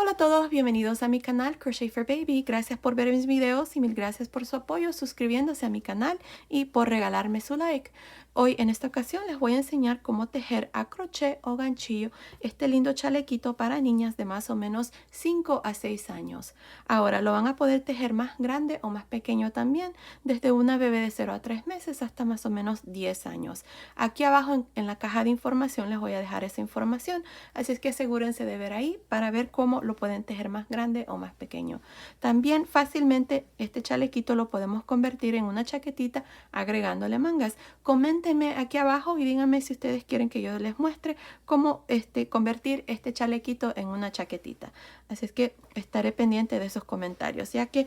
Hola a todos, bienvenidos a mi canal Crochet for Baby. Gracias por ver mis videos y mil gracias por su apoyo suscribiéndose a mi canal y por regalarme su like. Hoy en esta ocasión les voy a enseñar cómo tejer a crochet o ganchillo este lindo chalequito para niñas de más o menos 5 a 6 años. Ahora lo van a poder tejer más grande o más pequeño también, desde una bebé de 0 a 3 meses hasta más o menos 10 años. Aquí abajo en la caja de información les voy a dejar esa información, así es que asegúrense de ver ahí para ver cómo lo pueden tejer más grande o más pequeño. También fácilmente este chalequito lo podemos convertir en una chaquetita agregándole mangas. Coméntenme aquí abajo y díganme si ustedes quieren que yo les muestre cómo convertir este chalequito en una chaquetita. Así es que estaré pendiente de esos comentarios, ya que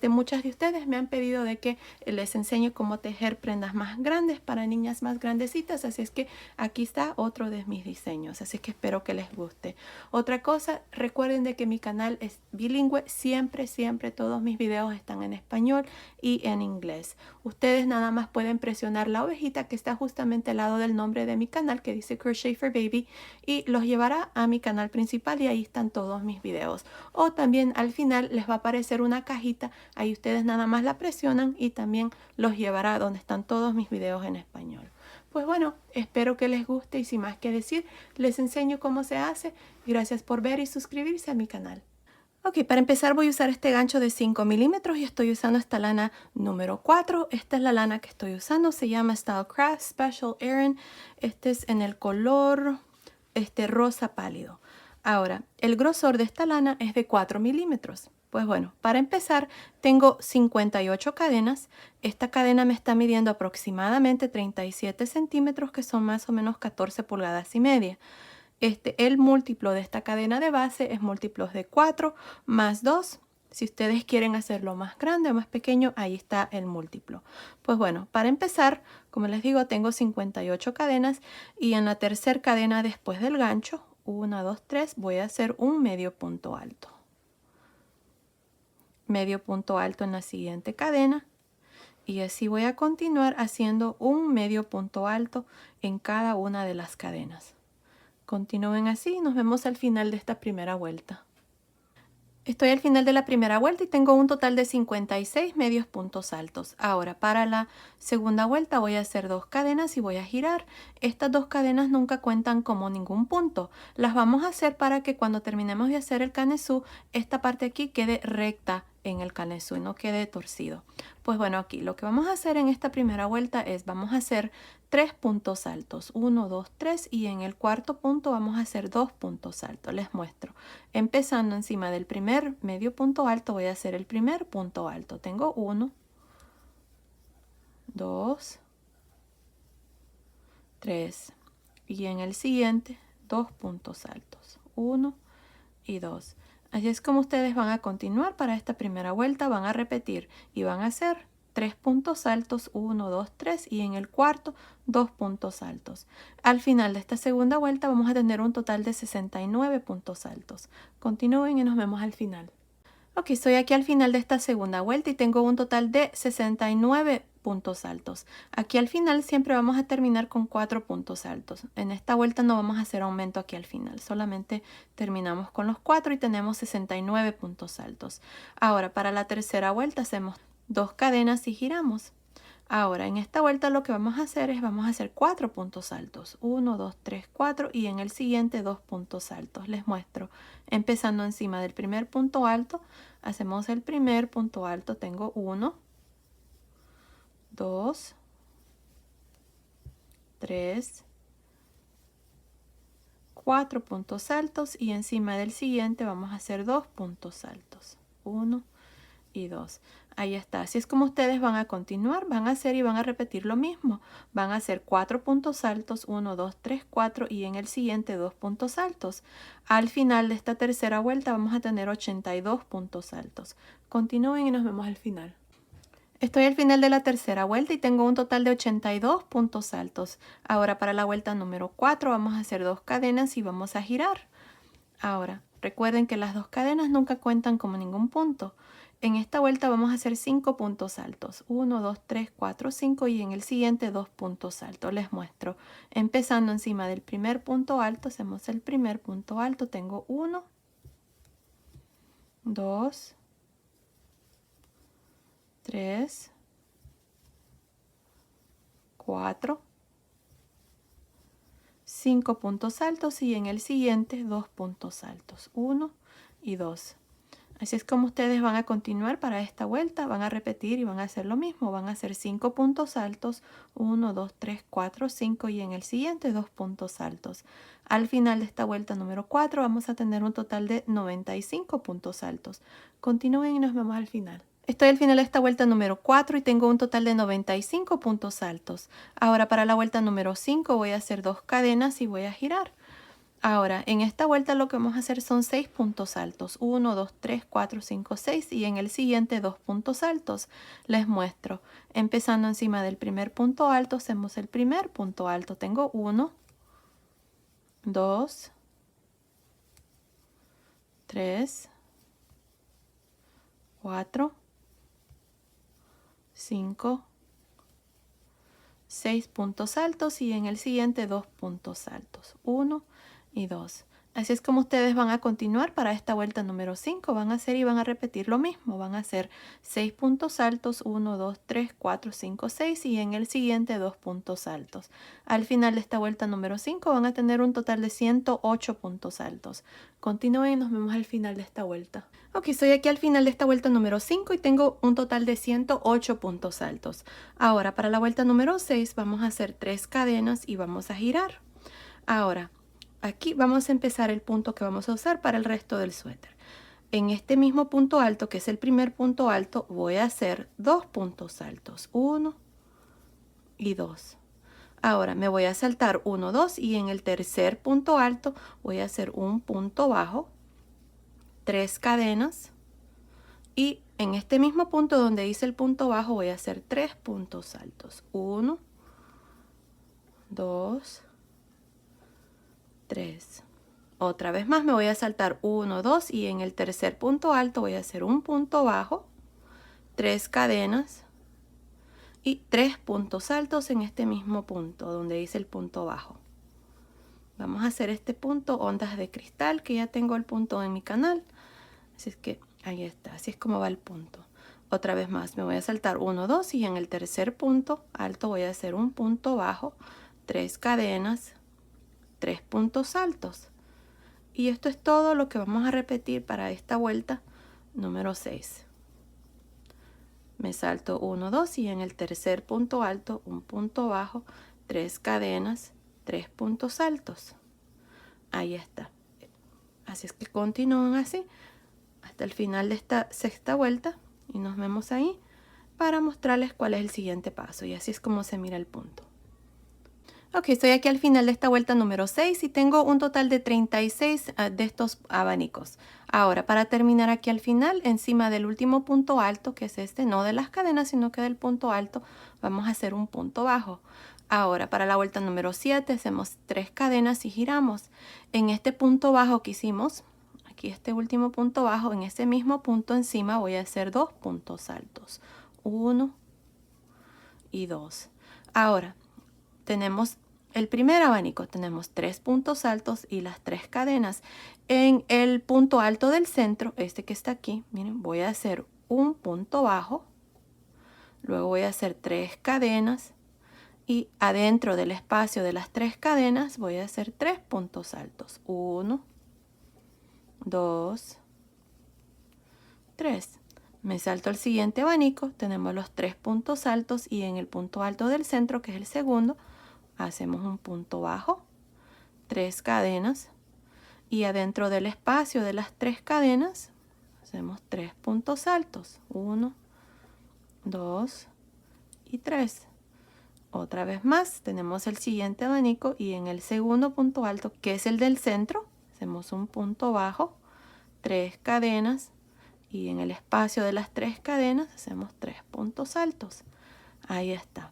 muchas de ustedes me han pedido de que les enseñe cómo tejer prendas más grandes para niñas más grandecitas. Así es que aquí está otro de mis diseños. Así que espero que les guste. Otra cosa, recuerden de que mi canal es bilingüe. Siempre todos mis videos están en español y en inglés. Ustedes nada más pueden presionar la ovejita que está justamente al lado del nombre de mi canal que dice Crochet for Baby y los llevará a mi canal principal y ahí están todos mis videos. O también al final les va a aparecer una cajita, ahí ustedes nada más la presionan y también los llevará donde están todos mis videos en español. Pues bueno, espero que les guste y sin más que decir, les enseño cómo se hace. Gracias por ver y suscribirse a mi canal. Ok, para empezar voy a usar este gancho de 5 milímetros y estoy usando esta lana número 4. Esta es la lana que estoy usando, se llama Stylecraft Special Aran. Este es en el color rosa pálido. Ahora, el grosor de esta lana es de 4 milímetros. Pues bueno, para empezar tengo 58 cadenas. Esta cadena me está midiendo aproximadamente 37 centímetros, que son más o menos 14 pulgadas y media. El múltiplo de esta cadena de base es múltiplos de 4 más 2. Si ustedes quieren hacerlo más grande o más pequeño, ahí está el múltiplo. Pues bueno, para empezar, como les digo, tengo 58 cadenas y en la tercera cadena después del gancho, 1, 2, 3, voy a hacer un medio punto alto. Medio punto alto en la siguiente cadena y así voy a continuar haciendo un medio punto alto en cada una de las cadenas. Continúen así y nos vemos al final de esta primera vuelta. Estoy al final de la primera vuelta y tengo un total de 56 medios puntos altos. Ahora para la segunda vuelta voy a hacer 2 cadenas y voy a girar. Estas 2 cadenas nunca cuentan como ningún punto. Las vamos a hacer para que cuando terminemos de hacer el canesú, esta parte aquí quede recta en el canesú y no quede torcido. Pues bueno, aquí lo que vamos a hacer en esta primera vuelta es vamos a hacer 3 puntos altos, 1, 2, 3 y en el cuarto punto vamos a hacer 2 puntos altos. Les muestro. Empezando encima del primer medio punto alto voy a hacer el primer punto alto. Tengo 1, 2, 3 y en el siguiente 2 puntos altos, 1 y 2. Así es como ustedes van a continuar para esta primera vuelta, van a repetir y van a hacer 3 puntos altos, 1, 2, 3 y en el cuarto 2 puntos altos. Al final de esta segunda vuelta vamos a tener un total de 69 puntos altos. Continúen y nos vemos al final. Ok, estoy aquí al final de esta segunda vuelta y tengo un total de 69 puntos altos. Aquí al final siempre vamos a terminar con 4 puntos altos. En esta vuelta no vamos a hacer aumento aquí al final, solamente terminamos con los 4 y tenemos 69 puntos altos. Ahora para la tercera vuelta hacemos 2 cadenas y giramos. Ahora en esta vuelta lo que vamos a hacer es vamos a hacer 4 puntos altos, 1, 2, 3, 4 y en el siguiente 2 puntos altos. Les muestro, empezando encima del primer punto alto, hacemos el primer punto alto, tengo 1, 2, 3, 4 puntos altos y encima del siguiente vamos a hacer 2 puntos altos, 1 y 2. Ahí está. Así es como ustedes van a continuar, van a hacer y van a repetir lo mismo. Van a hacer 4 puntos altos, 1, 2, 3, 4 y en el siguiente 2 puntos altos. Al final de esta tercera vuelta vamos a tener 82 puntos altos. Continúen y nos vemos al final. Estoy al final de la tercera vuelta y tengo un total de 82 puntos altos. Ahora para la vuelta número 4 vamos a hacer 2 cadenas y vamos a girar. Ahora, recuerden que las 2 cadenas nunca cuentan como ningún punto. En esta vuelta vamos a hacer 5 puntos altos. 1, 2, 3, 4, 5 y en el siguiente 2 puntos altos. Les muestro. Empezando encima del primer punto alto, hacemos el primer punto alto. Tengo 1, 2, 3, 4, 5 puntos altos y en el siguiente 2 puntos altos, 1 y 2. Así es como ustedes van a continuar para esta vuelta, van a repetir y van a hacer lo mismo, van a hacer 5 puntos altos, 1, 2, 3, 4, 5 y en el siguiente 2 puntos altos. Al final de esta vuelta número 4 vamos a tener un total de 95 puntos altos. Continúen y nos vemos al final. Estoy al final de esta vuelta número 4 y tengo un total de 95 puntos altos. Ahora para la vuelta número 5 voy a hacer 2 cadenas y voy a girar. Ahora, en esta vuelta lo que vamos a hacer son 6 puntos altos. 1, 2, 3, 4, 5, 6 y en el siguiente 2 puntos altos. Les muestro. Empezando encima del primer punto alto, hacemos el primer punto alto. Tengo 1, 2, 3, 4, 5, 6 puntos altos y en el siguiente 2 puntos altos. 1 y 2. Así es como ustedes van a continuar para esta vuelta número 5. Van a hacer y van a repetir lo mismo. Van a hacer 6 puntos altos, 1, 2, 3, 4, 5, 6 y en el siguiente 2 puntos altos. Al final de esta vuelta número 5 van a tener un total de 108 puntos altos. Continúen y nos vemos al final de esta vuelta. Ok, estoy aquí al final de esta vuelta número 5 y tengo un total de 108 puntos altos. Ahora para la vuelta número 6 vamos a hacer 3 cadenas y vamos a girar. Ahora, aquí vamos a empezar el punto que vamos a usar para el resto del suéter. En este mismo punto alto, que es el primer punto alto, voy a hacer 2 puntos altos. 1 y 2. Ahora me voy a saltar 1, 2 y en el tercer punto alto voy a hacer un punto bajo, 3 cadenas y en este mismo punto donde hice el punto bajo voy a hacer 3 puntos altos. 1, 2, 3. Otra vez más me voy a saltar 1, 2 y en el tercer punto alto voy a hacer un punto bajo, 3 cadenas y 3 puntos altos en este mismo punto donde hice el punto bajo. Vamos a hacer este punto ondas de cristal, que ya tengo el punto en mi canal. Así es que ahí está, así es como va el punto. Otra vez más me voy a saltar 1, 2 y en el tercer punto alto voy a hacer un punto bajo, 3 cadenas, 3 puntos altos. Y esto es todo lo que vamos a repetir para esta vuelta número 6. Me salto 1, 2 y en el tercer punto alto un punto bajo, 3 cadenas, 3 puntos altos. Ahí está. Así es que continúan así hasta el final de esta sexta vuelta y nos vemos ahí para mostrarles cuál es el siguiente paso. Y así es como se mira el punto. Ok, estoy aquí al final de esta vuelta número 6 y tengo un total de 36 de estos abanicos. Ahora, para terminar aquí al final, encima del último punto alto, que es este, no de las cadenas, sino que del punto alto, vamos a hacer un punto bajo. Ahora, para la vuelta número 7, hacemos 3 cadenas y giramos. En este punto bajo que hicimos, aquí este último punto bajo, en ese mismo punto encima voy a hacer 2 puntos altos. 1 y 2. Ahora, tenemos el primer abanico, tenemos 3 puntos altos y las 3 cadenas. En el punto alto del centro, este que está aquí, miren, voy a hacer un punto bajo, luego voy a hacer 3 cadenas y adentro del espacio de las 3 cadenas voy a hacer 3 puntos altos. 1, 2, 3. Me salto al siguiente abanico, tenemos los 3 puntos altos y en el punto alto del centro, que es el segundo, hacemos un punto bajo, 3 cadenas y adentro del espacio de las 3 cadenas hacemos 3 puntos altos, 1, 2 y 3. Otra vez más tenemos el siguiente abanico y en el segundo punto alto, que es el del centro, hacemos un punto bajo, 3 cadenas y en el espacio de las 3 cadenas hacemos 3 puntos altos. Ahí está.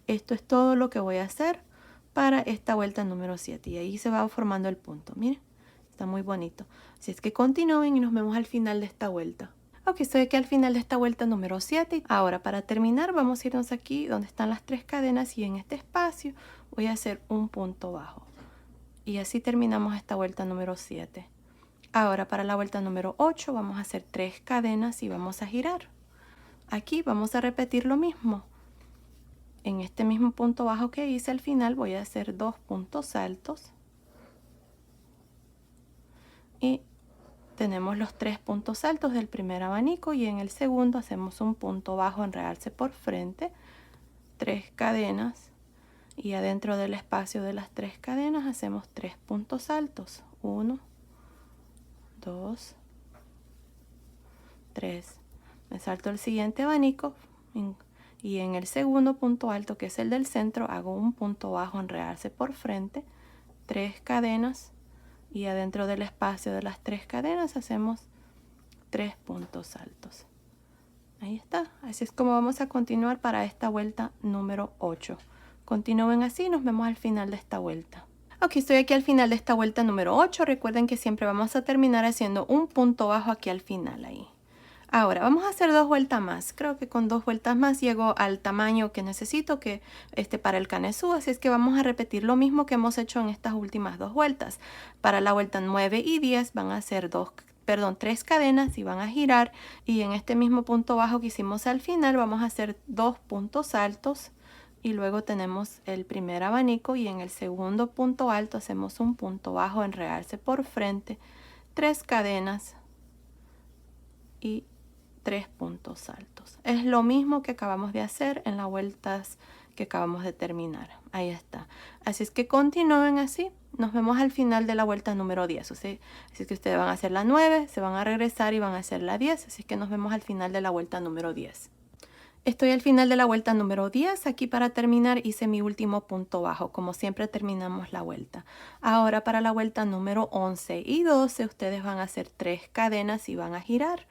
Esto es todo lo que voy a hacer para esta vuelta número 7 y ahí se va formando el punto. Miren, está muy bonito. Así es que continúen y nos vemos al final de esta vuelta. Ok, estoy aquí al final de esta vuelta número 7. Ahora para terminar vamos a irnos aquí donde están las 3 cadenas y en este espacio voy a hacer un punto bajo. Y así terminamos esta vuelta número 7. Ahora para la vuelta número 8 vamos a hacer 3 cadenas y vamos a girar. Aquí vamos a repetir lo mismo. En este mismo punto bajo que hice al final voy a hacer 2 puntos altos. Y tenemos los 3 puntos altos del primer abanico y en el segundo hacemos un punto bajo en realce por frente, 3 cadenas y adentro del espacio de las 3 cadenas hacemos 3 puntos altos. 1, 2, 3. Me salto el siguiente abanico y en el segundo punto alto, que es el del centro, hago un punto bajo en realce por frente, 3 cadenas y adentro del espacio de las 3 cadenas hacemos 3 puntos altos. Ahí está. Así es como vamos a continuar para esta vuelta número 8. Continúen así, nos vemos al final de esta vuelta. Ok, estoy aquí al final de esta vuelta número 8. Recuerden que siempre vamos a terminar haciendo un punto bajo aquí al final ahí. Ahora vamos a hacer 2 vueltas más. Creo que con 2 vueltas más llego al tamaño que necesito para el canesú. Así es que vamos a repetir lo mismo que hemos hecho en estas últimas 2 vueltas. Para la vuelta 9 y 10 van a ser 3 cadenas y van a girar. Y en este mismo punto bajo que hicimos al final vamos a hacer 2 puntos altos. Y luego tenemos el primer abanico y en el segundo punto alto hacemos un punto bajo en realce por frente, 3 cadenas y 3 puntos altos. Es lo mismo que acabamos de hacer en las vueltas que acabamos de terminar. Ahí está. Así es que continúen así. Nos vemos al final de la vuelta número 10. Así es que ustedes van a hacer la 9, se van a regresar y van a hacer la 10. Así es que nos vemos al final de la vuelta número 10. Estoy al final de la vuelta número 10. Aquí para terminar hice mi último punto bajo. Como siempre terminamos la vuelta. Ahora para la vuelta número 11 y 12 ustedes van a hacer 3 cadenas y van a girar.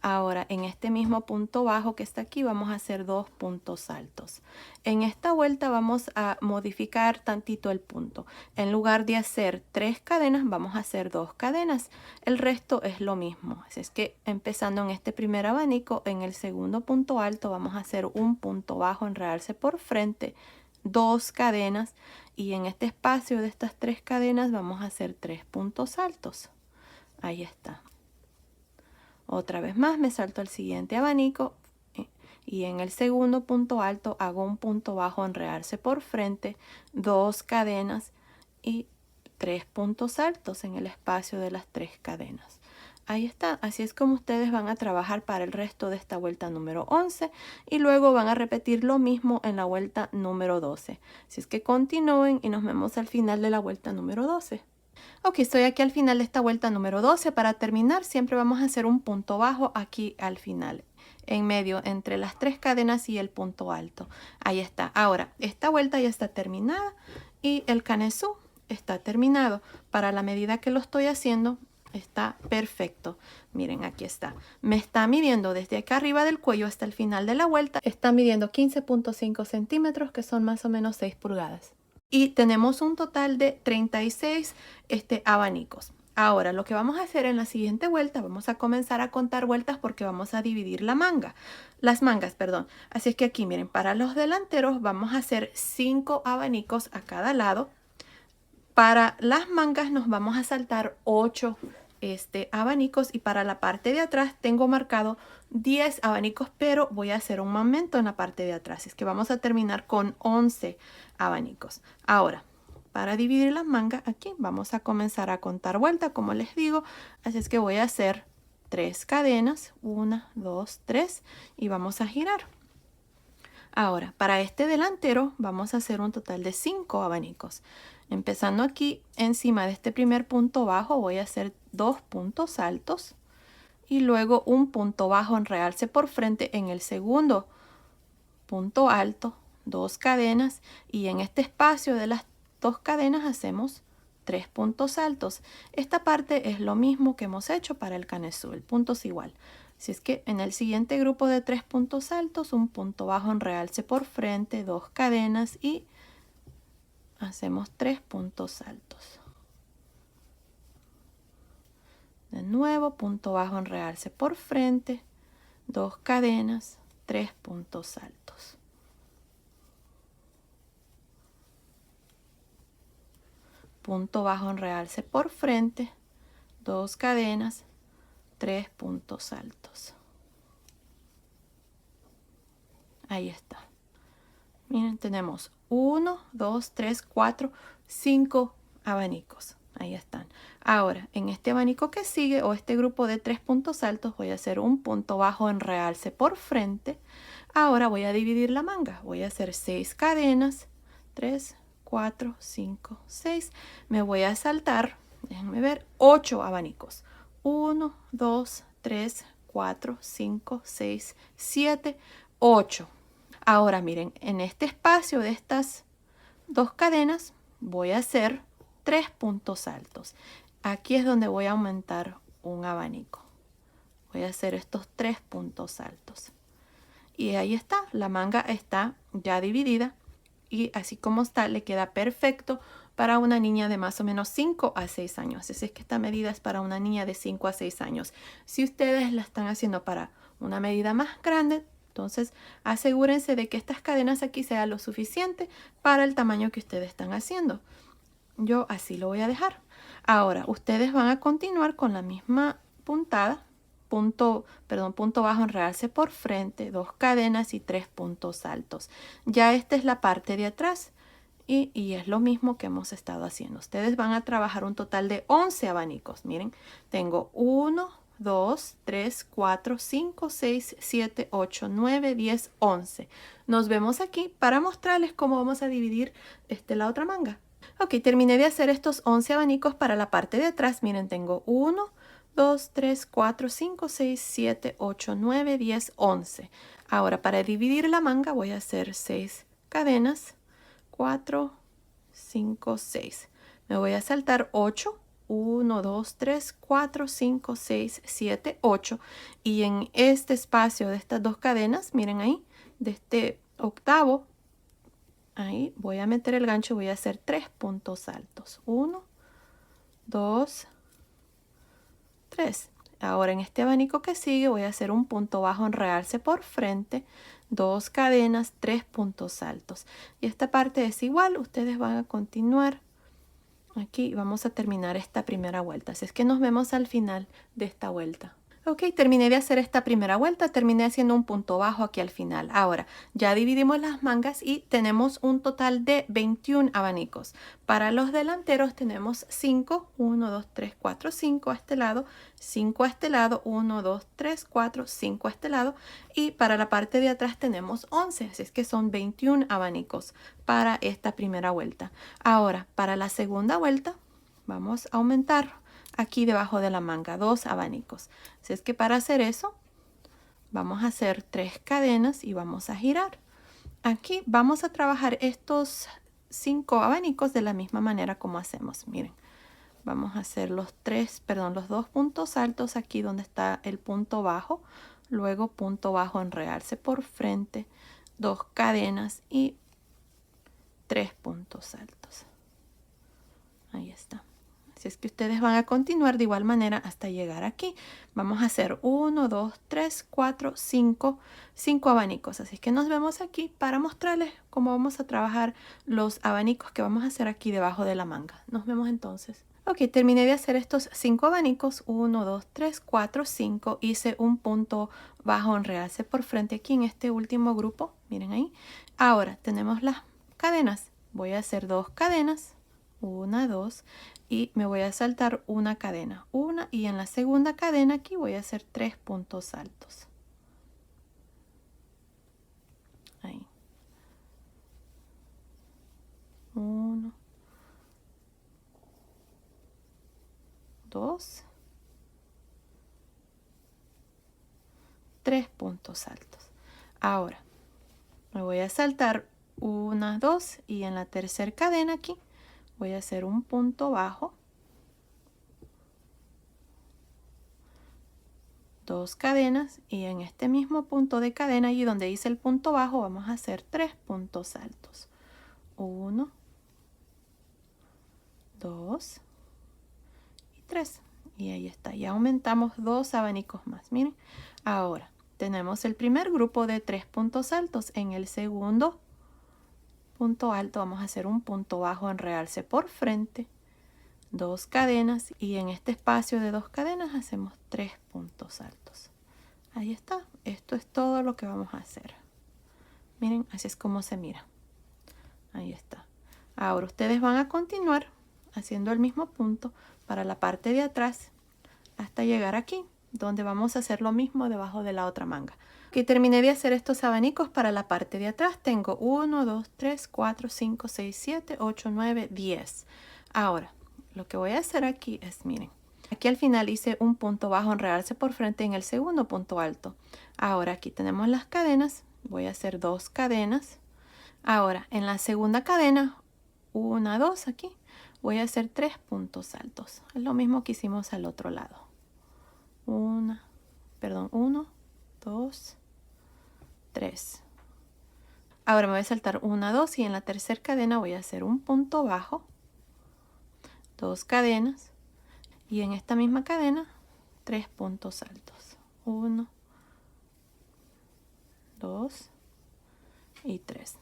Ahora en este mismo punto bajo que está aquí vamos a hacer 2 puntos altos. En esta vuelta vamos a modificar tantito el punto. En lugar de hacer 3 cadenas vamos a hacer 2 cadenas. El resto es lo mismo. Así es que empezando en este primer abanico, en el segundo punto alto vamos a hacer un punto bajo en realce por frente, 2 cadenas y en este espacio de estas 3 cadenas vamos a hacer 3 puntos altos. Ahí está. Otra vez más me salto al siguiente abanico y en el segundo punto alto hago un punto bajo en realce por frente, 2 cadenas y 3 puntos altos en el espacio de las 3 cadenas. Ahí está, así es como ustedes van a trabajar para el resto de esta vuelta número 11 y luego van a repetir lo mismo en la vuelta número 12. Así es que continúen y nos vemos al final de la vuelta número 12. Ok, estoy aquí al final de esta vuelta número 12. Para terminar, siempre vamos a hacer un punto bajo aquí al final, en medio, entre las 3 cadenas y el punto alto. Ahí está. Ahora, esta vuelta ya está terminada y el canesú está terminado. Para la medida que lo estoy haciendo, está perfecto. Miren, aquí está. Me está midiendo desde acá arriba del cuello hasta el final de la vuelta. Está midiendo 15.5 centímetros, que son más o menos 6 pulgadas. Y tenemos un total de 36 abanicos. Ahora lo que vamos a hacer en la siguiente vuelta, vamos a comenzar a contar vueltas porque vamos a dividir las mangas, perdón. Así es que aquí miren, para los delanteros vamos a hacer 5 abanicos a cada lado. Para las mangas nos vamos a saltar 8 abanicos y para la parte de atrás tengo marcado 10 abanicos, pero voy a hacer un aumento en la parte de atrás. Es que vamos a terminar con 11 abanicos. Ahora, para dividir las mangas aquí vamos a comenzar a contar vuelta, como les digo. Así es que voy a hacer 3 cadenas, 1, 2, 3 y vamos a girar. Ahora, para este delantero vamos a hacer un total de 5 abanicos. Empezando aquí encima de este primer punto bajo voy a hacer 2 puntos altos y luego un punto bajo en realce por frente en el segundo punto alto, 2 cadenas y en este espacio de las 2 cadenas hacemos 3 puntos altos. Esta parte es lo mismo que hemos hecho para el canesú, el punto es igual. Así es que en el siguiente grupo de 3 puntos altos, un punto bajo en realce por frente, 2 cadenas y hacemos 3 puntos altos. De nuevo, punto bajo en realce por frente, 2 cadenas, 3 puntos altos. Punto bajo en realce por frente, 2 cadenas, 3 puntos altos. Ahí está. Miren, tenemos 1, 2, 3, 4, 5 abanicos. Ahí están. Ahora, en este abanico que sigue o este grupo de 3 puntos altos voy a hacer un punto bajo en realce por frente. Ahora voy a dividir la manga. Voy a hacer 6 cadenas. 3, 4, 5, 6. Me voy a saltar, déjenme ver, 8 abanicos. 1, 2, 3, 4, 5, 6, 7, 8. Ahora miren, en este espacio de estas 2 cadenas voy a hacer 3 puntos altos. Aquí es donde voy a aumentar un abanico. Voy a hacer estos 3 puntos altos. Y ahí está, la manga está ya dividida. Y así como está, le queda perfecto para una niña de más o menos 5 a 6 años. Así es que esta medida es para una niña de 5 a 6 años. Si ustedes la están haciendo para una medida más grande, entonces asegúrense de que estas cadenas aquí sean lo suficiente para el tamaño que ustedes están haciendo. Yo así lo voy a dejar. Ahora, ustedes van a continuar con la misma puntada. Punto bajo en realce por frente, 2 cadenas y 3 puntos altos. Ya esta es la parte de atrás y es lo mismo que hemos estado haciendo. Ustedes van a trabajar un total de 11 abanicos. Miren, tengo 1, 2, 3, 4, 5, 6, 7, 8, 9, 10, 11. Nos vemos aquí para mostrarles cómo vamos a dividir la otra manga. Ok, terminé de hacer estos 11 abanicos para la parte de atrás. Miren, tengo 1, 2, 3, 4, 5, 6, 7, 8, 9, 10, 11. Ahora, para dividir la manga voy a hacer 6 cadenas. 4, 5, 6. Me voy a saltar 8. 1, 2, 3, 4, 5, 6, 7, 8. Y en este espacio de estas 2 cadenas, miren ahí, de este octavo, ahí voy a meter el gancho y voy a hacer 3 puntos altos. 1, 2, 3. Ahora en este abanico que sigue voy a hacer un punto bajo en realce por frente, 2 cadenas, 3 puntos altos. Y esta parte es igual, ustedes van a continuar. Aquí vamos a terminar esta primera vuelta. Así es que nos vemos al final de esta vuelta. Ok, terminé de hacer esta primera vuelta, terminé haciendo un punto bajo aquí al final. Ahora, ya dividimos las mangas y tenemos un total de 21 abanicos. Para los delanteros tenemos 5, 1, 2, 3, 4, 5 a este lado, 5 a este lado, 1, 2, 3, 4, 5 a este lado. Y para la parte de atrás tenemos 11, así es que son 21 abanicos para esta primera vuelta. Ahora, para la segunda vuelta, vamos a aumentar aquí debajo de la manga 2 abanicos. Así es que para hacer eso vamos a hacer 3 cadenas y vamos a girar. Aquí vamos a trabajar estos 5 abanicos de la misma manera como hacemos. Miren, vamos a hacer los 2 puntos altos aquí donde está el punto bajo, luego punto bajo en realce por frente, 2 cadenas y 3 puntos altos. Ahí está. Así es que ustedes van a continuar de igual manera hasta llegar aquí. Vamos a hacer 1, 2, 3, 4, 5 abanicos. Así es que nos vemos aquí para mostrarles cómo vamos a trabajar los abanicos que vamos a hacer aquí debajo de la manga. Nos vemos entonces. Ok, terminé de hacer estos 5 abanicos. 1, 2, 3, 4, 5. Hice un punto bajo en realce por frente aquí en este último grupo. Miren ahí. Ahora tenemos las cadenas. Voy a hacer 2 cadenas. 1, 2 y me voy a saltar una cadena, una, y en la segunda cadena aquí voy a hacer 3 puntos altos. Ahí. 1, 2, 3 puntos altos. Ahora me voy a saltar 1, 2 y en la tercera cadena aquí voy a hacer un punto bajo, 2 cadenas y en este mismo punto de cadena allí donde hice el punto bajo vamos a hacer 3 puntos altos. 1, 2 y 3. Y ahí está, ya aumentamos 2 abanicos más. Miren, ahora tenemos el primer grupo de 3 puntos altos. En el segundo punto alto vamos a hacer un punto bajo en realce por frente, 2 cadenas y en este espacio de 2 cadenas hacemos 3 puntos altos. Ahí está. Esto es todo lo que vamos a hacer. Miren, así es como se mira. Ahí está. Ahora ustedes van a continuar haciendo el mismo punto para la parte de atrás hasta llegar aquí, donde vamos a hacer lo mismo debajo de la otra manga. Aquí terminé de hacer estos abanicos para la parte de atrás. Tengo 1, 2, 3, 4, 5, 6, 7, 8, 9, 10. Ahora, lo que voy a hacer aquí es, miren, aquí al final hice un punto bajo en realce por frente en el segundo punto alto. Ahora aquí tenemos las cadenas. Voy a hacer 2 cadenas. Ahora, en la segunda cadena, 1, 2 aquí, voy a hacer 3 puntos altos. Es lo mismo que hicimos al otro lado. 1, 2, 3. Ahora me voy a saltar 1, 2 y en la tercera cadena voy a hacer un punto bajo, 2 cadenas y en esta misma cadena 3 puntos altos. 1, 2 y 3.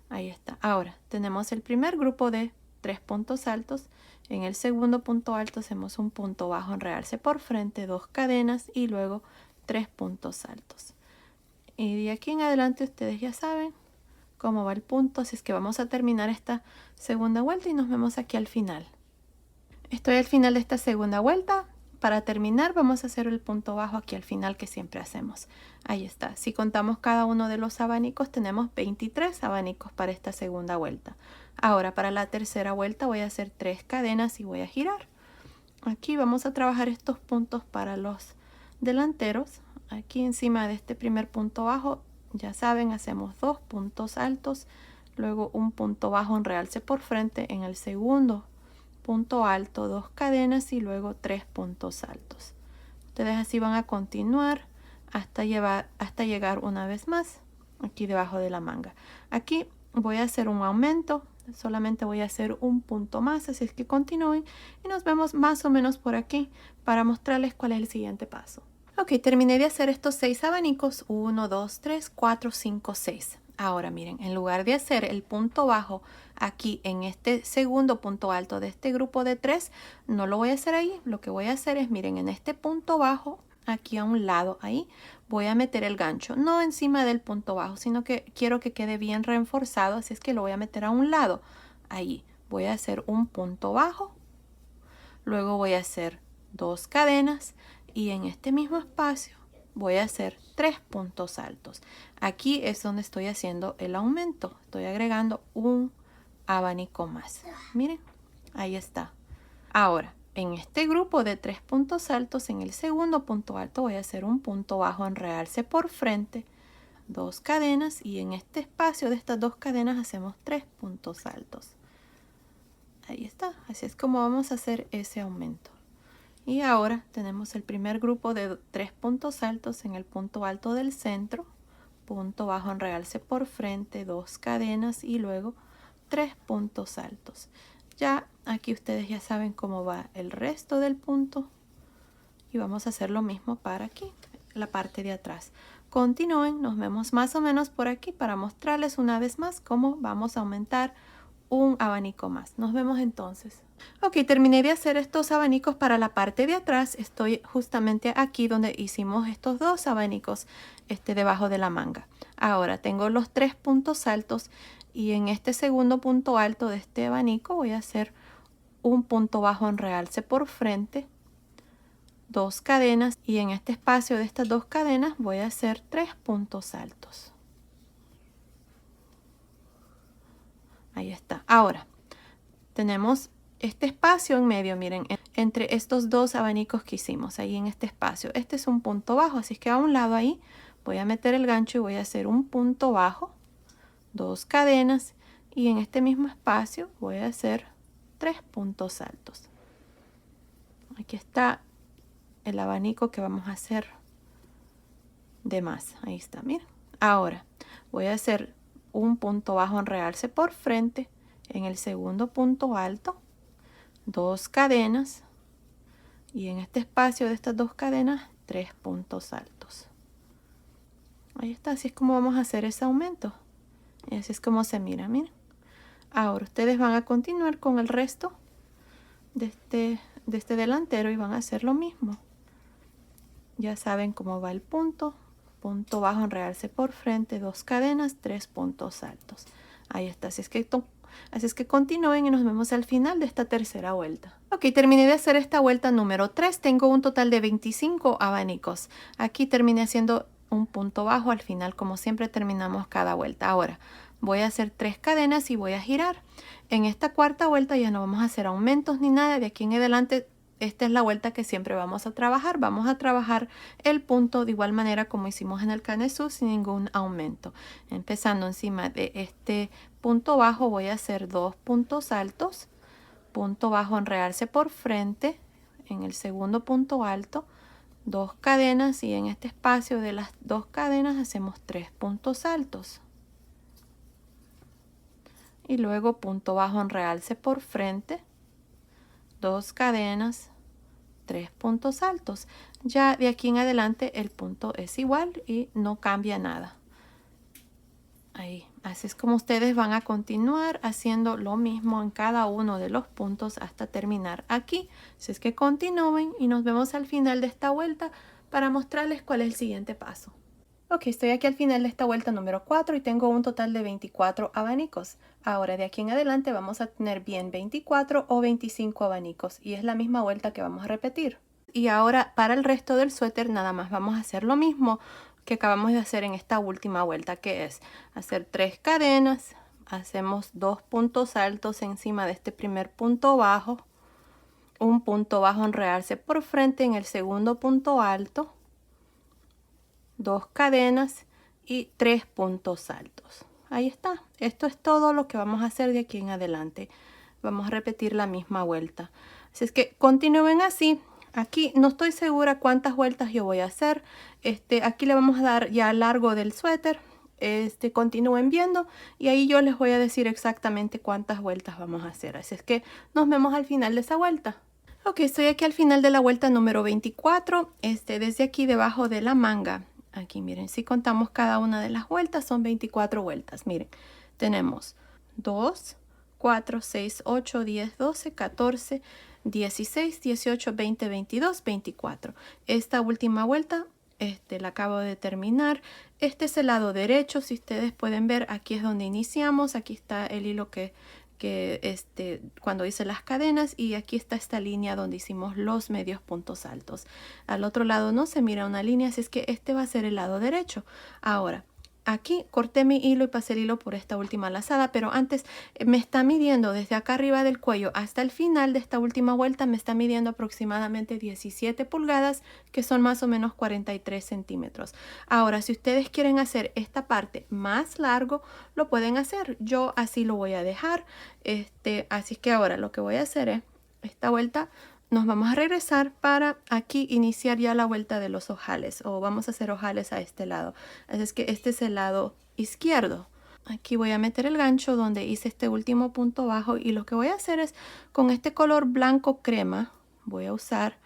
Ahí está. Ahora tenemos el primer grupo de 3 puntos altos. En el segundo punto alto hacemos un punto bajo en realce por frente, 2 cadenas y luego 3 puntos altos. Y de aquí en adelante ustedes ya saben cómo va el punto, así es que vamos a terminar esta segunda vuelta y nos vemos aquí al final. Estoy al final de esta segunda vuelta. Para terminar vamos a hacer el punto bajo aquí al final que siempre hacemos. Ahí está. Si contamos cada uno de los abanicos tenemos 23 abanicos para esta segunda vuelta. Ahora para la tercera vuelta voy a hacer 3 cadenas y voy a girar. Aquí vamos a trabajar estos puntos para los delanteros. Aquí encima de este primer punto bajo, ya saben, hacemos 2 puntos altos, luego un punto bajo en realce por frente en el segundo punto alto, 2 cadenas y luego 3 puntos altos. Ustedes así van a continuar hasta llegar una vez más aquí debajo de la manga. Aquí voy a hacer un aumento, solamente voy a hacer un punto más, así es que continúen y nos vemos más o menos por aquí para mostrarles cuál es el siguiente paso. Ok, terminé de hacer estos 6 abanicos, 1, 2, 3, 4, 5, 6. Ahora miren, en lugar de hacer el punto bajo aquí en este segundo punto alto de este grupo de 3, no lo voy a hacer ahí. Lo que voy a hacer es, miren, en este punto bajo, aquí a un lado, ahí, voy a meter el gancho. No encima del punto bajo, sino que quiero que quede bien reforzado, así es que lo voy a meter a un lado. Ahí voy a hacer un punto bajo, luego voy a hacer 2 cadenas y en este mismo espacio voy a hacer 3 puntos altos. Aquí es donde estoy haciendo el aumento. Estoy agregando un abanico más. Miren, ahí está. Ahora, en este grupo de 3 puntos altos, en el segundo punto alto voy a hacer un punto bajo en realce por frente, 2 cadenas y en este espacio de estas 2 cadenas hacemos 3 puntos altos. Ahí está. Así es como vamos a hacer ese aumento. Y ahora tenemos el primer grupo de 3 puntos altos en el punto alto del centro, punto bajo en realce por frente, 2 cadenas y luego 3 puntos altos. Ya aquí ustedes ya saben cómo va el resto del punto y vamos a hacer lo mismo para aquí, la parte de atrás. Continúen, nos vemos más o menos por aquí para mostrarles una vez más cómo vamos a aumentar un abanico más. Nos vemos entonces. Ok, terminé de hacer estos abanicos para la parte de atrás. Estoy justamente aquí donde hicimos estos 2 abanicos debajo de la manga. Ahora tengo los 3 puntos altos y en este segundo punto alto de este abanico voy a hacer un punto bajo en realce por frente, 2 cadenas y en este espacio de estas 2 cadenas voy a hacer 3 puntos altos. Ahí está. Ahora tenemos este espacio en medio, miren, entre estos 2 abanicos que hicimos ahí en este espacio. Este es un punto bajo, así que a un lado ahí voy a meter el gancho y voy a hacer un punto bajo, 2 cadenas y en este mismo espacio voy a hacer 3 puntos altos. Aquí está el abanico que vamos a hacer de más. Ahí está, miren. Ahora voy a hacer un punto bajo en realce por frente en el segundo punto alto, 2 cadenas y en este espacio de estas 2 cadenas 3 puntos altos. Ahí está, así es como vamos a hacer ese aumento y así es como se mira, miren. Ahora ustedes van a continuar con el resto de este delantero y van a hacer lo mismo. Ya saben cómo va el punto. Punto bajo en realce por frente, 2 cadenas, 3 puntos altos. Ahí está. Así es que continúen y nos vemos al final de esta tercera vuelta. Ok, terminé de hacer esta vuelta número 3. Tengo un total de 25 abanicos. Aquí terminé haciendo un punto bajo al final, como siempre terminamos cada vuelta. Ahora voy a hacer 3 cadenas y voy a girar. En esta cuarta vuelta ya no vamos a hacer aumentos ni nada. De aquí en adelante esta es la vuelta que siempre vamos a trabajar. Vamos a trabajar el punto de igual manera como hicimos en el canesú, sin ningún aumento. Empezando encima de este punto bajo voy a hacer 2 puntos altos, punto bajo en realce por frente, en el segundo punto alto, 2 cadenas y en este espacio de las 2 cadenas hacemos 3 puntos altos. Y luego punto bajo en realce por frente, 2 cadenas, 3 puntos altos. Ya de aquí en adelante el punto es igual y no cambia nada. Ahí, así es como ustedes van a continuar haciendo lo mismo en cada uno de los puntos hasta terminar aquí. Así es que continúen y nos vemos al final de esta vuelta para mostrarles cuál es el siguiente paso. Ok, estoy aquí al final de esta vuelta número 4 y tengo un total de 24 abanicos. Ahora de aquí en adelante vamos a tener bien 24 o 25 abanicos y es la misma vuelta que vamos a repetir. Y ahora para el resto del suéter nada más vamos a hacer lo mismo que acabamos de hacer en esta última vuelta, que es hacer 3 cadenas, hacemos 2 puntos altos encima de este primer punto bajo, un punto bajo en realce por frente en el segundo punto alto, 2 cadenas y 3 puntos altos. Ahí está. Esto es todo lo que vamos a hacer de aquí en adelante. Vamos a repetir la misma vuelta. Así es que continúen así. Aquí no estoy segura cuántas vueltas yo voy a hacer. Aquí le vamos a dar ya largo del suéter. Continúen viendo y ahí yo les voy a decir exactamente cuántas vueltas vamos a hacer. Así es que nos vemos al final de esa vuelta. Ok, estoy aquí al final de la vuelta número 24. Desde aquí debajo de la manga. Aquí miren, si contamos cada una de las vueltas son 24 vueltas. Miren, tenemos 2, 4, 6, 8, 10, 12, 14, 16, 18, 20, 22, 24. Esta última vuelta la acabo de terminar. Este es el lado derecho. Si ustedes pueden ver, aquí es donde iniciamos. Aquí está el hilo que cuando hice las cadenas y aquí está esta línea donde hicimos los medios puntos altos. Al otro lado no se mira una línea, así es que este va a ser el lado derecho. Ahora, aquí corté mi hilo y pasé el hilo por esta última lazada, pero antes me está midiendo desde acá arriba del cuello hasta el final de esta última vuelta, me está midiendo aproximadamente 17 pulgadas, que son más o menos 43 centímetros. Ahora, si ustedes quieren hacer esta parte más largo, lo pueden hacer. Yo así lo voy a dejar. Así que ahora lo que voy a hacer es, esta vuelta nos vamos a regresar para aquí iniciar ya la vuelta de los ojales, o vamos a hacer ojales a este lado. Así es que este es el lado izquierdo. Aquí voy a meter el gancho donde hice este último punto bajo y lo que voy a hacer es con este color blanco crema, voy a usar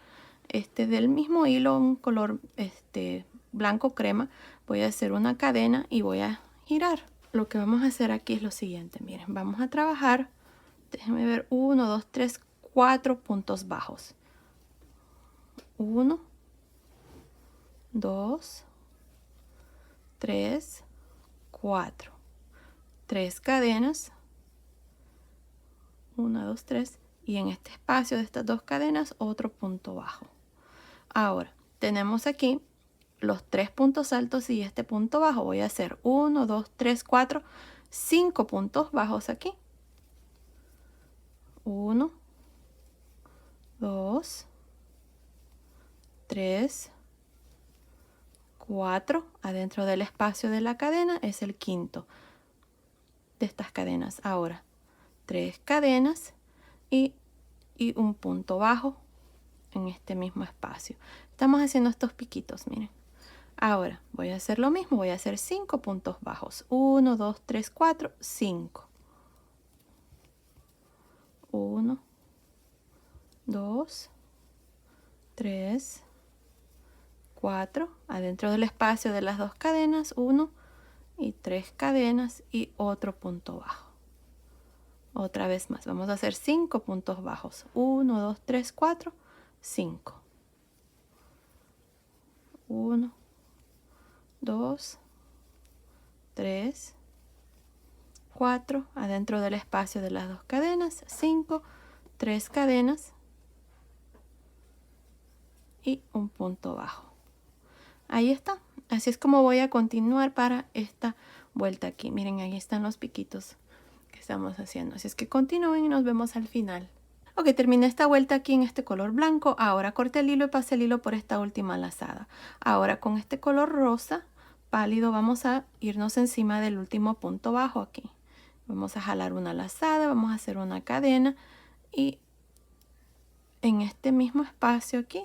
del mismo hilo, un color blanco crema, voy a hacer una cadena y voy a girar. Lo que vamos a hacer aquí es lo siguiente, miren, vamos a trabajar, déjenme ver, 1, 2, 3, 4 puntos bajos. 1, 2, 3, 4. 3 cadenas. 1, 2, 3. Y en este espacio de estas 2 cadenas, otro punto bajo. Ahora, tenemos aquí los 3 puntos altos y este punto bajo. Voy a hacer 1, 2, 3, 4, 5 puntos bajos aquí. 1, 2, 3, 4. Adentro del espacio de la cadena es el quinto de estas cadenas. Ahora, 3 cadenas y un punto bajo en este mismo espacio. Estamos haciendo estos piquitos, miren. Ahora voy a hacer lo mismo, voy a hacer 5 puntos bajos. 1, 2, 3, 4, 5. 1, 2, 3, 4. Adentro del espacio de las 2 cadenas, 1 y 3 cadenas y otro punto bajo. Otra vez más, vamos a hacer 5 puntos bajos. 1, 2, 3, 4, 5. 1, 2, 3, 4, adentro del espacio de las dos cadenas, 5, 3 cadenas y un punto bajo. Ahí está. Así es como voy a continuar para esta vuelta aquí. Miren, ahí están los piquitos que estamos haciendo. Así es que continúen y nos vemos al final. Ok, terminé esta vuelta aquí en este color blanco. Ahora corté el hilo y pasé el hilo por esta última lazada. Ahora con este color rosa pálido vamos a irnos encima del último punto bajo aquí. Vamos a jalar una lazada, vamos a hacer una cadena y en este mismo espacio aquí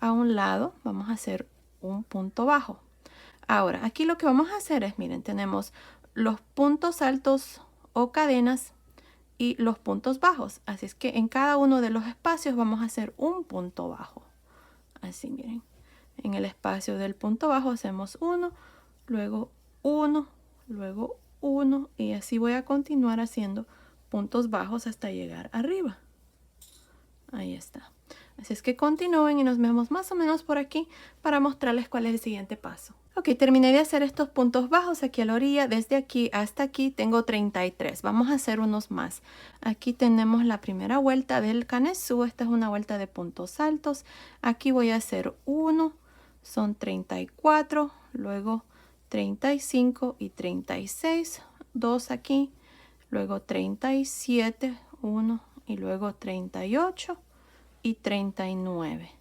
a un lado vamos a hacer un punto bajo. Ahora aquí lo que vamos a hacer es, miren, tenemos los puntos altos o cadenas y los puntos bajos. Así es que en cada uno de los espacios vamos a hacer un punto bajo. Así, miren. En el espacio del punto bajo hacemos uno, luego uno, luego uno y así voy a continuar haciendo puntos bajos hasta llegar arriba. Ahí está. Así es que continúen y nos vemos más o menos por aquí para mostrarles cuál es el siguiente paso. Ok, terminé de hacer estos puntos bajos aquí a la orilla. Desde aquí hasta aquí tengo 33. Vamos a hacer unos más. Aquí tenemos la primera vuelta del canesú. Esta es una vuelta de puntos altos. Aquí voy a hacer uno. Son 34. Luego 35 y 36. 2 aquí. Luego 37. 1 y luego 38 y 39.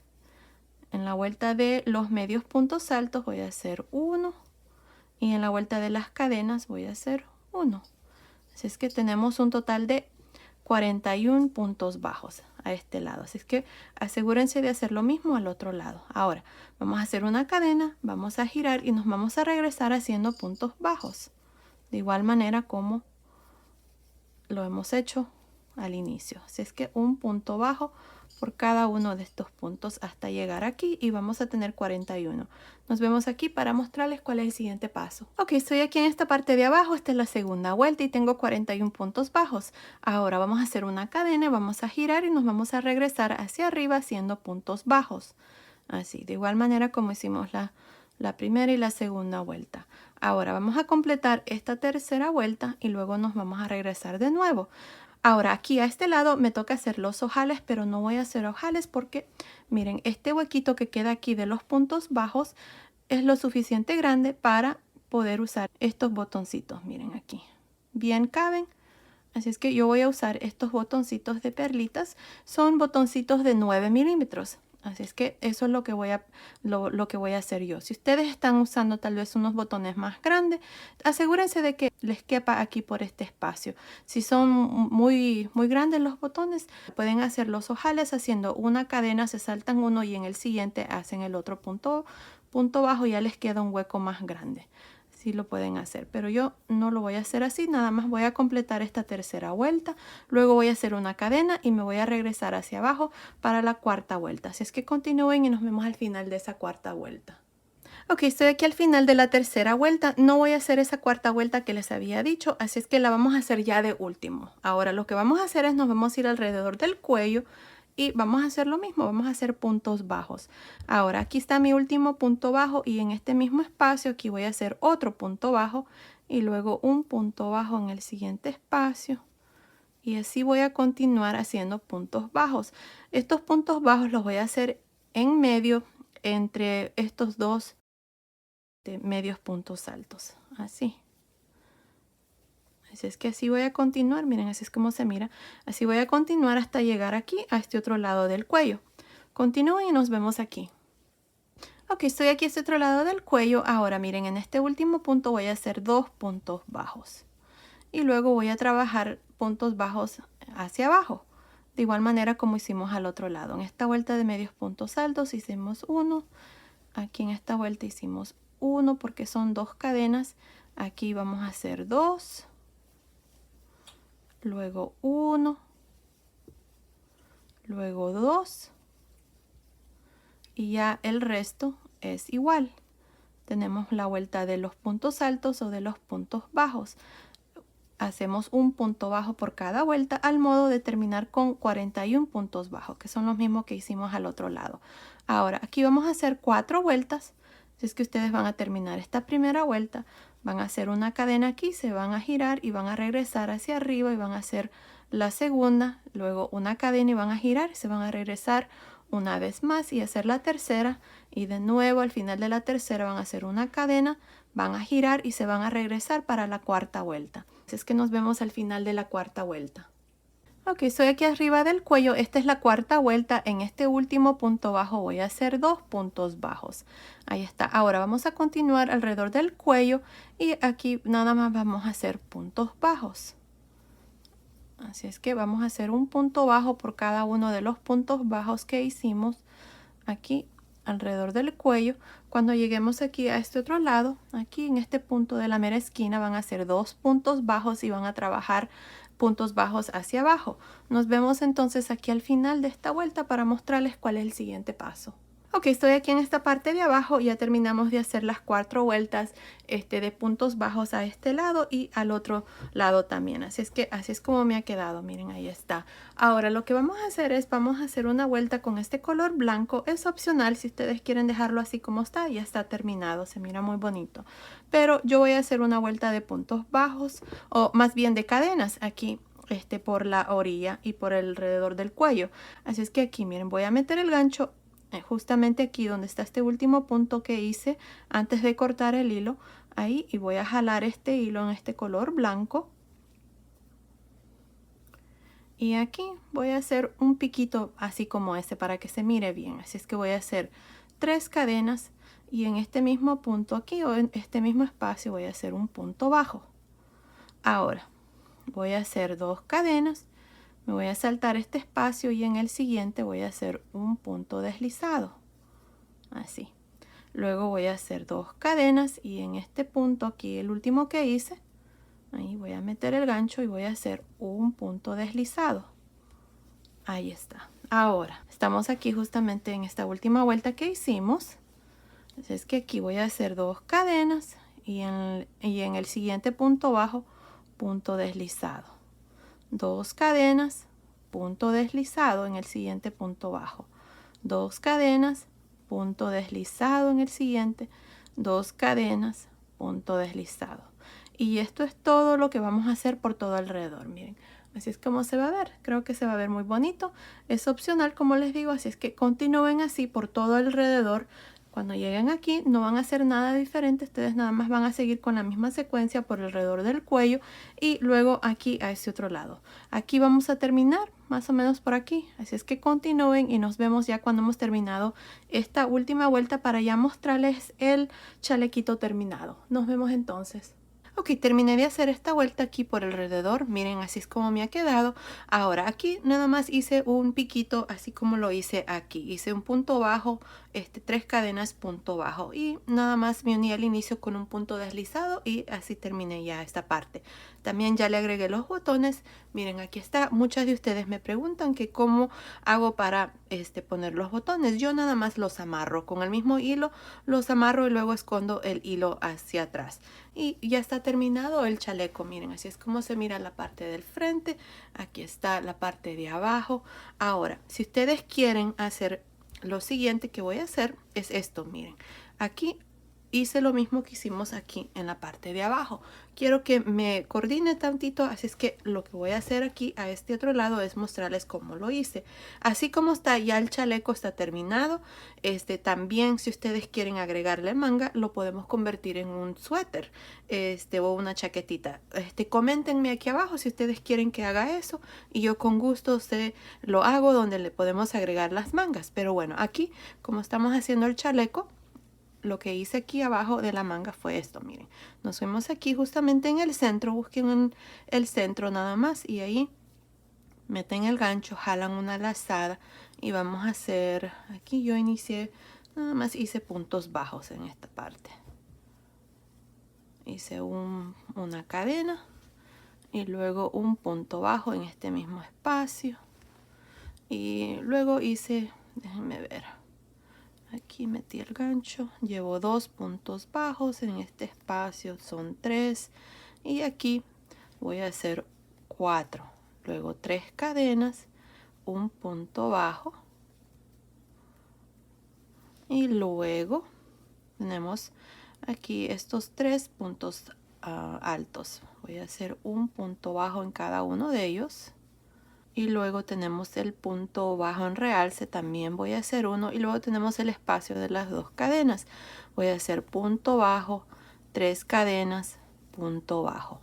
En la vuelta de los medios puntos altos voy a hacer 1 y en la vuelta de las cadenas voy a hacer 1. Así es que tenemos un total de 41 puntos bajos a este lado. Así es que asegúrense de hacer lo mismo al otro lado. Ahora vamos a hacer una cadena, vamos a girar y nos vamos a regresar haciendo puntos bajos. De igual manera como lo hemos hecho al inicio. Así es que un punto bajo por cada uno de estos puntos hasta llegar aquí y vamos a tener 41. Nos vemos aquí para mostrarles cuál es el siguiente paso. Ok, estoy aquí en esta parte de abajo. Esta es la segunda vuelta y tengo 41 puntos bajos. Ahora vamos a hacer una cadena, vamos a girar y nos vamos a regresar hacia arriba haciendo puntos bajos. Así, de igual manera como hicimos la primera y la segunda vuelta. Ahora vamos a completar esta tercera vuelta y luego nos vamos a regresar de nuevo. Ahora aquí a este lado me toca hacer los ojales, pero no voy a hacer ojales porque miren, este huequito que queda aquí de los puntos bajos es lo suficiente grande para poder usar estos botoncitos. Miren aquí, bien caben. Así es que yo voy a usar estos botoncitos de perlitas. Son botoncitos de 9 milímetros. Así es que eso es lo que voy a hacer yo. Si ustedes están usando tal vez unos botones más grandes, asegúrense de que les quepa aquí por este espacio. Si son muy grandes los botones, pueden hacer los ojales haciendo una cadena, se saltan uno y en el siguiente hacen el otro punto bajo y ya les queda un hueco más grande. Sí lo pueden hacer, pero yo no lo voy a hacer así, nada más voy a completar esta tercera vuelta, luego voy a hacer una cadena y me voy a regresar hacia abajo para la cuarta vuelta. Así es que continúen y nos vemos al final de esa cuarta vuelta. Ok, estoy aquí al final de la tercera vuelta. No voy a hacer esa cuarta vuelta que les había dicho, así es que la vamos a hacer ya de último. Ahora lo que vamos a hacer es nos vamos a ir alrededor del cuello y vamos a hacer lo mismo, vamos a hacer puntos bajos. Ahora aquí está mi último punto bajo y en este mismo espacio aquí voy a hacer otro punto bajo y luego un punto bajo en el siguiente espacio. Y así voy a continuar haciendo puntos bajos. Estos puntos bajos los voy a hacer en medio entre estos dos medios puntos altos, así. Así es que así voy a continuar, miren, así es como se mira. Así voy a continuar hasta llegar aquí a este otro lado del cuello. Continúen y nos vemos aquí. Ok, estoy aquí a este otro lado del cuello. Ahora miren, en este último punto voy a hacer 2 puntos bajos. Y luego voy a trabajar puntos bajos hacia abajo. De igual manera como hicimos al otro lado. En esta vuelta de medios puntos altos hicimos 1. Aquí en esta vuelta hicimos 1 porque son 2 cadenas. Aquí vamos a hacer 2. Luego 1. Luego 2. Y ya el resto es igual. Tenemos la vuelta de los puntos altos o de los puntos bajos. hacemos un punto bajo por cada vuelta al modo de terminar con 41 puntos bajos, que son los mismos que hicimos al otro lado. Ahora aquí vamos a hacer 4 vueltas. Si es que ustedes van a terminar esta primera vuelta, van a hacer una cadena aquí, se van a girar y van a regresar hacia arriba y van a hacer la segunda, luego una cadena y van a girar, se van a regresar una vez más y hacer la tercera, y de nuevo al final de la tercera van a hacer una cadena, van a girar y se van a regresar para la cuarta vuelta. Así es que nos vemos al final de la cuarta vuelta. Ok, estoy aquí arriba del cuello. Esta es la cuarta vuelta. En este último punto bajo voy a hacer 2 puntos bajos. Ahí está. Ahora vamos a continuar alrededor del cuello y aquí nada más vamos a hacer puntos bajos. Así es que vamos a hacer un punto bajo por cada uno de los puntos bajos que hicimos aquí alrededor del cuello. Cuando lleguemos aquí a este otro lado, aquí en este punto de la mera esquina van a hacer 2 puntos bajos y van a trabajar puntos bajos hacia abajo. Nos vemos entonces aquí al final de esta vuelta para mostrarles cuál es el siguiente paso. Ok, estoy aquí en esta parte de abajo. Ya terminamos de hacer las 4 vueltas de puntos bajos a este lado y al otro lado también. Así es como me ha quedado. Miren, ahí está. Ahora lo que vamos a hacer es, vamos a hacer una vuelta con este color blanco. Es opcional si ustedes quieren dejarlo así como está. Ya está terminado, se mira muy bonito. Pero yo voy a hacer una vuelta de puntos bajos, o más bien de cadenas aquí. Por la orilla y por alrededor del cuello. Así es que aquí, miren, voy a meter el gancho justamente aquí donde está este último punto que hice antes de cortar el hilo, ahí, y voy a jalar este hilo en este color blanco y aquí voy a hacer un piquito así como este para que se mire bien. Así es que voy a hacer 3 cadenas y en este mismo punto aquí, o en este mismo espacio, voy a hacer un punto bajo. Ahora voy a hacer 2 cadenas, me voy a saltar este espacio y en el siguiente voy a hacer un punto deslizado, así. Luego voy a hacer 2 cadenas y en este punto aquí, el último que hice, ahí voy a meter el gancho y voy a hacer un punto deslizado. Ahí está. Ahora estamos aquí justamente en esta última vuelta que hicimos. Así es que aquí voy a hacer 2 cadenas y en el siguiente punto bajo, punto deslizado. 2 cadenas, punto deslizado en el siguiente punto bajo. 2 cadenas, punto deslizado en el siguiente, 2 cadenas, punto deslizado. Y esto es todo lo que vamos a hacer por todo alrededor. Miren, así es como se va a ver. Creo que se va a ver muy bonito. Es opcional, como les digo, así es que continúen así por todo alrededor. Cuando lleguen aquí no van a hacer nada diferente, ustedes nada más van a seguir con la misma secuencia por alrededor del cuello y luego aquí a ese otro lado. Aquí vamos a terminar más o menos por aquí, así es que continúen y nos vemos ya cuando hemos terminado esta última vuelta para ya mostrarles el chalequito terminado. Nos vemos entonces. Ok, terminé de hacer esta vuelta aquí por alrededor. Miren, así es como me ha quedado. Ahora aquí nada más hice un piquito así como lo hice aquí. Hice un punto bajo, 3 cadenas, punto bajo. Y nada más me uní al inicio con un punto deslizado y así terminé ya esta parte. También ya le agregué los botones. Miren, aquí está. Muchas de ustedes me preguntan que cómo hago para poner los botones. Yo nada más los amarro con el mismo hilo. Los amarro y luego escondo el hilo hacia atrás. Y ya está terminado el chaleco. Miren, así es como se mira la parte del frente. Aquí está la parte de abajo. Ahora, si ustedes quieren hacer lo siguiente que voy a hacer es esto. Miren, aquí hice lo mismo que hicimos aquí en la parte de abajo. Quiero que me coordine tantito, así es que lo que voy a hacer aquí a este otro lado es mostrarles cómo lo hice. Así como está ya el chaleco está terminado. También si ustedes quieren agregarle manga, lo podemos convertir en un suéter o una chaquetita. Coméntenme aquí abajo si ustedes quieren que haga eso y yo con gusto lo hago donde le podemos agregar las mangas. Pero bueno, aquí como estamos haciendo el chaleco, lo que hice aquí abajo de la manga fue esto. Miren, nos fuimos aquí justamente en el centro, busquen en el centro nada más y ahí meten el gancho, jalan una lazada y vamos a hacer, aquí yo inicié, nada más hice puntos bajos en esta parte. Hice una cadena y luego un punto bajo en este mismo espacio y luego hice, déjenme ver, aquí metí el gancho, llevo 2 puntos bajos en este espacio, son 3 y aquí voy a hacer 4, luego 3 cadenas, un punto bajo y luego tenemos aquí estos 3 puntos altos. Voy a hacer un punto bajo en cada uno de ellos y luego tenemos el punto bajo en realce, también voy a hacer uno y luego tenemos el espacio de las 2 cadenas. Voy a hacer punto bajo, 3 cadenas, punto bajo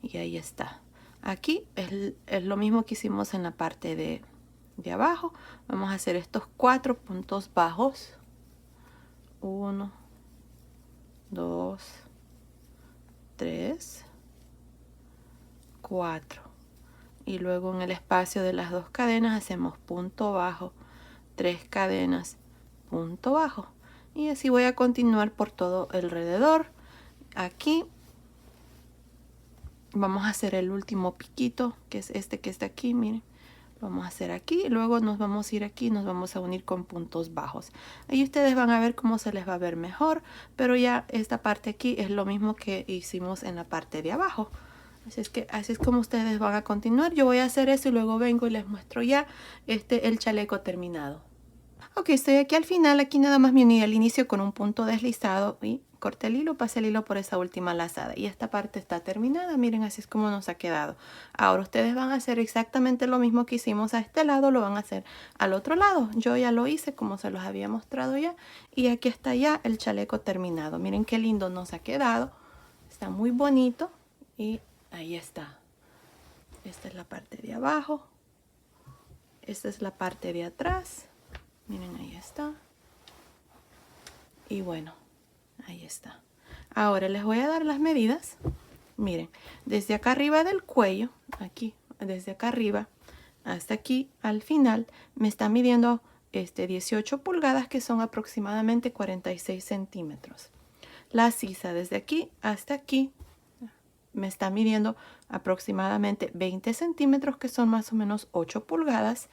y ahí está. Aquí es lo mismo que hicimos en la parte de abajo. Vamos a hacer estos 4 puntos bajos. 1, 2, 3, 4. Y luego en el espacio de las 2 cadenas hacemos punto bajo, 3 cadenas, punto bajo. Y así voy a continuar por todo alrededor. Aquí vamos a hacer el último piquito, que es este que está aquí, miren. Vamos a hacer aquí, luego nos vamos a ir aquí, nos vamos a unir con puntos bajos. Ahí ustedes van a ver cómo se les va a ver mejor, pero ya esta parte aquí es lo mismo que hicimos en la parte de abajo. Así es como ustedes van a continuar. Yo voy a hacer eso y luego vengo y les muestro ya el chaleco terminado. Ok, estoy aquí al final. Aquí nada más me uní al inicio con un punto deslizado y corté el hilo, pasé el hilo por esa última lazada. Y esta parte está terminada. Miren, así es como nos ha quedado. Ahora ustedes van a hacer exactamente lo mismo que hicimos a este lado, lo van a hacer al otro lado. Yo ya lo hice como se los había mostrado ya. Y aquí está ya el chaleco terminado. Miren qué lindo nos ha quedado. Está muy bonito y ahí está. Esta es la parte de abajo. Esta es la parte de atrás. Miren, ahí está. Y bueno, ahí está. Ahora les voy a dar las medidas. Miren, desde acá arriba del cuello, aquí, desde acá arriba hasta aquí al final, me está midiendo 18 pulgadas, que son aproximadamente 46 centímetros. La sisa desde aquí hasta aquí me está midiendo aproximadamente 20 centímetros, que son más o menos 8 pulgadas.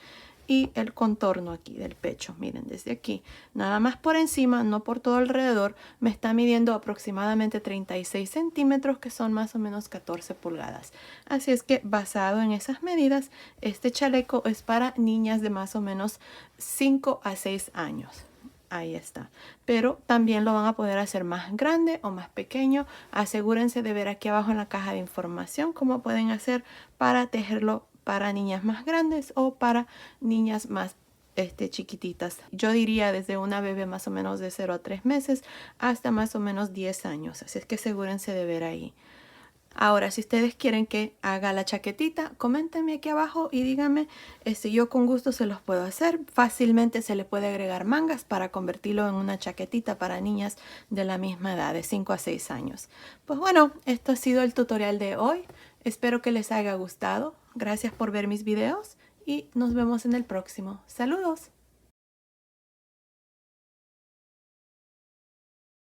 Y el contorno aquí del pecho, miren, desde aquí, nada más por encima, no por todo alrededor, me está midiendo aproximadamente 36 centímetros, que son más o menos 14 pulgadas. Así es que basado en esas medidas, este chaleco es para niñas de más o menos 5 a 6 años. Ahí está. Pero también lo van a poder hacer más grande o más pequeño. Asegúrense de ver aquí abajo en la caja de información cómo pueden hacer para tejerlo para niñas más grandes o para niñas más chiquititas. Yo diría desde una bebé más o menos de 0 a 3 meses hasta más o menos 10 años. Así es que asegúrense de ver ahí. Ahora, si ustedes quieren que haga la chaquetita, coméntenme aquí abajo y díganme, yo con gusto se los puedo hacer. Fácilmente se le puede agregar mangas para convertirlo en una chaquetita para niñas de la misma edad, de 5 a 6 años. Pues bueno, esto ha sido el tutorial de hoy. Espero que les haya gustado. Gracias por ver mis videos y nos vemos en el próximo. ¡Saludos!